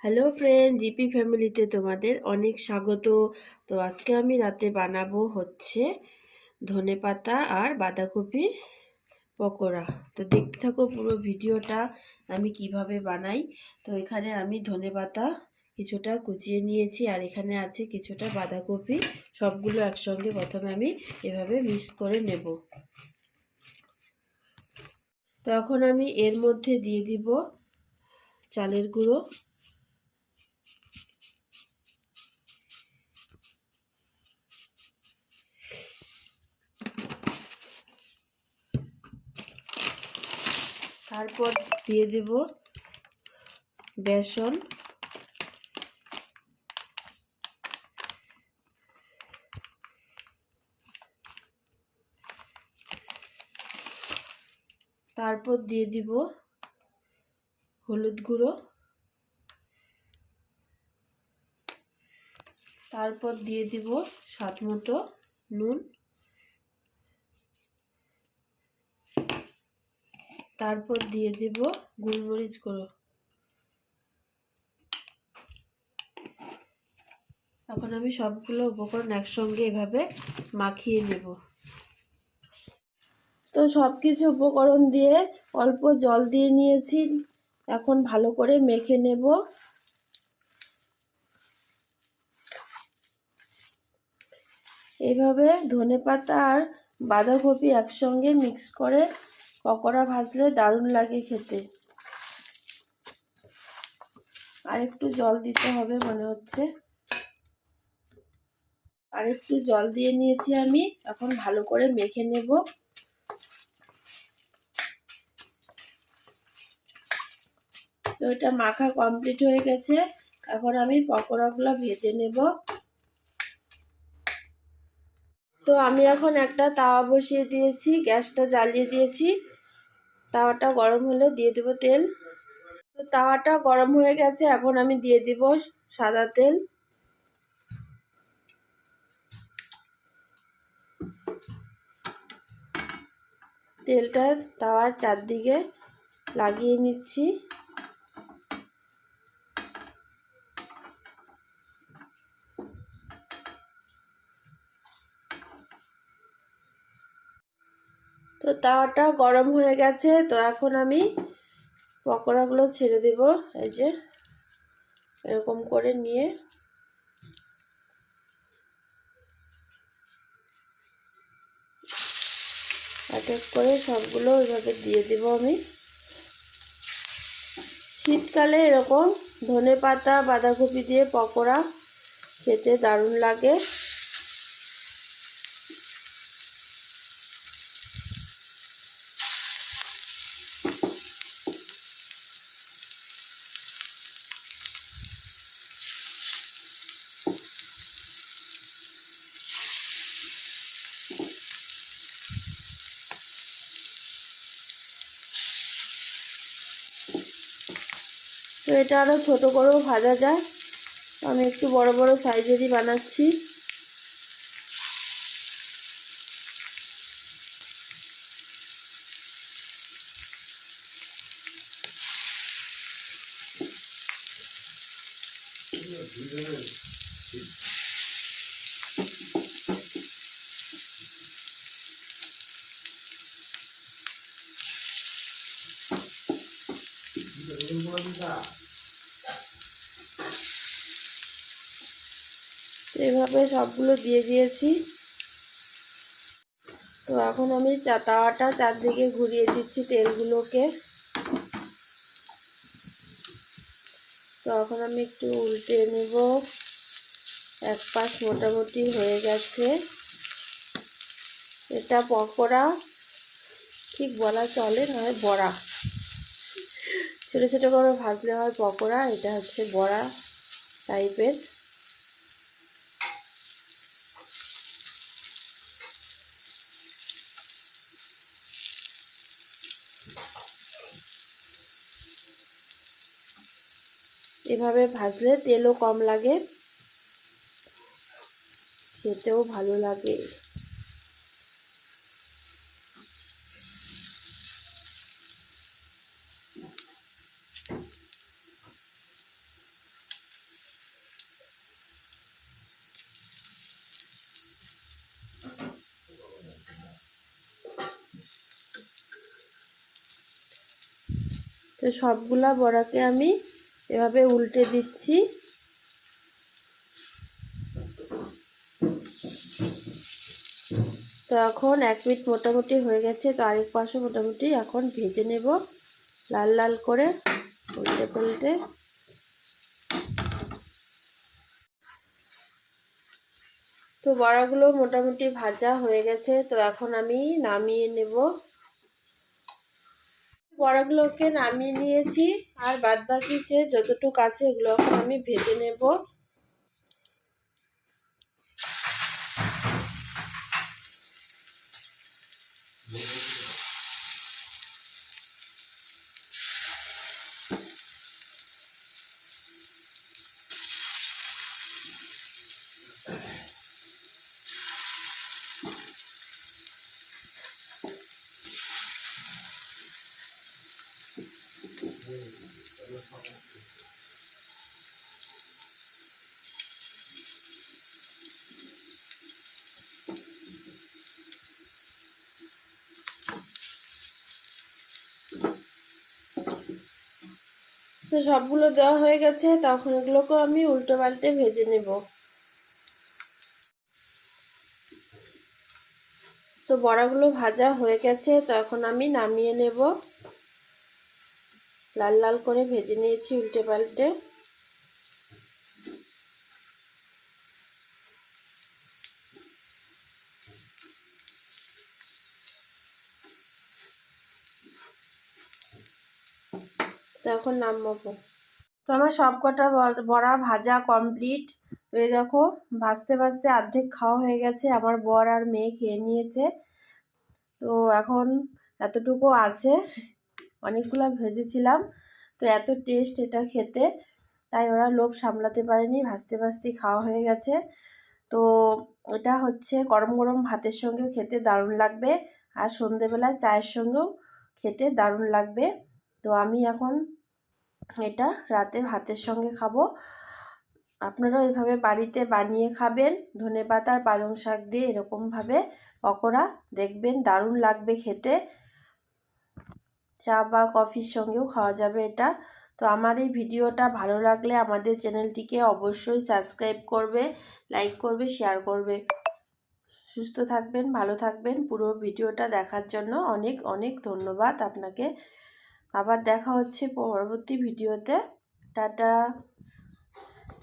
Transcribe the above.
Hello friend, GP ফ্যামিলিতে তোমাদের অনেক স্বাগত। তো আজকে আমি রাতে বানাবো হচ্ছে ধনেপাতা আর বাঁধাকপির পকোড়া। তো দেখতে থাকো পুরো ভিডিওটা আমি কিভাবে বানাই। তো এখানে আমি ধনেপাতা কিছুটা কুচিয়ে নিয়েছি আর এখানে আছে কিছুটা বাঁধাকপি। সবগুলো একসঙ্গে প্রথমে আমি এভাবে মিক্স করে নেব। তো এখন আমি এর মধ্যে দিয়ে দিব চালের গুঁড়ো, তারপর দিয়ে দেব বেসন, তারপর দিয়ে দিব হলুদ গুঁড়ো, তারপর দিয়ে দিব স্বাদ মতো নুন, তারপর দিয়ে দিব গোলমরিচ গুঁড়ো। এখন আমি সবগুলো উপকরণ একসঙ্গে এভাবে মাখিয়ে নেব। তো সব কিছু উপকরণ দিয়ে অল্প জল দিয়ে নিয়েছি, এখন ভালো করে মেখে নেব। এইভাবে ধনেপাতা আর বাঁধাকপি একসঙ্গে মিক্স করে পকোড়া ভাজলে দারুণ লাগে খেতে। আর একটু জল দিতে হবে মনে হচ্ছে। আর একটু জল দিয়ে নিয়েছি আমি, এখন ভালো করে মেখে নেব। তো এটা মাখা কমপ্লিট হয়ে গেছে, এখন আমি পকোড়াগুলো ভেজে নেব। তো আমি এখন একটা তাওয়া বসিয়ে দিয়েছি, গ্যাসটা জ্বালিয়ে দিয়েছি। তাওয়াটা গরম হলে দিয়ে দেব তেল। তো তাওয়াটা গরম হয়ে গেছে, এখন আমি দিয়ে দিব সাদা তেল। তেলটা তাওয়ার চারদিকে লাগিয়ে নিচ্ছি। তো তাওয়াটা গরম হয়ে গেছে, তো এখন আমি পকোড়াগুলো ছেড়ে দেব। এই যে এরকম করে নিয়ে এক এক করে সবগুলো ওইভাবে দিয়ে দেব আমি। শীতকালে এরকম ধনেপাতা বাঁধাকপি দিয়ে পকোড়া খেতে দারুণ লাগে। তো এটা আরও ছোটো করেও ভাজা যায়, আমি একটু বড় বড় সাইজেরই বানাচ্ছি। এভাবে সবগুলো দিয়ে দিয়েছি। তো এখন আমি তাওয়াটা চারদিকে ঘুরিয়ে দিচ্ছি তেলগুলোকে। তো এখন আমি একটু উল্টে নেব। এক পাশ মোটামুটি হয়ে গেছে। এটা পকোড়া ঠিক বলা চলে, নয় বড়া। ছোটো ছোটো করে ভাজলে হয় পকোড়া, এটা হচ্ছে বড়া টাইপের। এভাবে ভাজলে তেলও কম লাগে, খেতেও ভালো লাগে। তো সবগুলা বড়াকে আমি এভাবে উল্টে দিচ্ছি। তো এখন 1 মিনিট মোটামুটি হয়ে গেছে। তো আরেক পাশে মোটামুটি এখন ভেজে নেব লাল লাল করে উল্টে পাল্টে। তো বড়াগুলো মোটামুটি ভাজা হয়ে গেছে। তো এখন আমি নামিয়ে নেব। বড়াগুলোকে নামিয়ে নিয়েছি, আর বাদ বাকি যে যতটুকু আছে এগুলো এখন আমি ভেজে নেব। তো সবগুলো দেওয়া হয়ে গেছে। তখন এগুলোকে আমি উল্টো পাল্টে ভেজে নেব। তো বড়াগুলো ভাজা হয়ে গেছে। তো এখন আমি নামিয়ে নেব। লাল লাল করে ভেজে নিয়েছি উল্টে পাল্টে। তো এখন নামাবো। তো আমার সবকটা বড়া ভাজা কমপ্লিট। তো এই দেখো ভাজতে ভাজতে অর্ধেক খাওয়া হয়ে গেছে, আমার বর আর মেয়ে খেয়ে নিয়েছে। তো এখন এতটুকু আছে, অনেকগুলো ভেজেছিলাম। তো এত টেস্ট এটা খেতে, তাই ওরা লোভ সামলাতে পারেনি, ভাজতে ভাজতে খাওয়া হয়ে গেছে। তো এটা হচ্ছে গরম গরম ভাতের সঙ্গেও খেতে দারুণ লাগবে, আর সন্ধেবেলা চায়ের সঙ্গেও খেতে দারুণ লাগবে। তো আমি এখন এটা রাতে ভাতের সঙ্গে খাবো। আপনারাও এভাবে বাড়িতে বানিয়ে খাবেন, ধনেপাতা আর পালং শাক দিয়ে এরকমভাবে পকোড়া, দেখবেন দারুণ লাগবে খেতে। চা বা কফির সঙ্গেও খাওয়া যাবে এটা। তো আমার এই ভিডিওটা ভালো লাগলে আমাদের চ্যানেলটিকে অবশ্যই সাবস্ক্রাইব করবে, লাইক করবে, শেয়ার করবে। সুস্থ থাকবেন, ভালো থাকবেন। পুরো ভিডিওটা দেখার জন্য অনেক অনেক ধন্যবাদ আপনাকে। আবার দেখা হচ্ছে পরবর্তী ভিডিওতে। টাটা।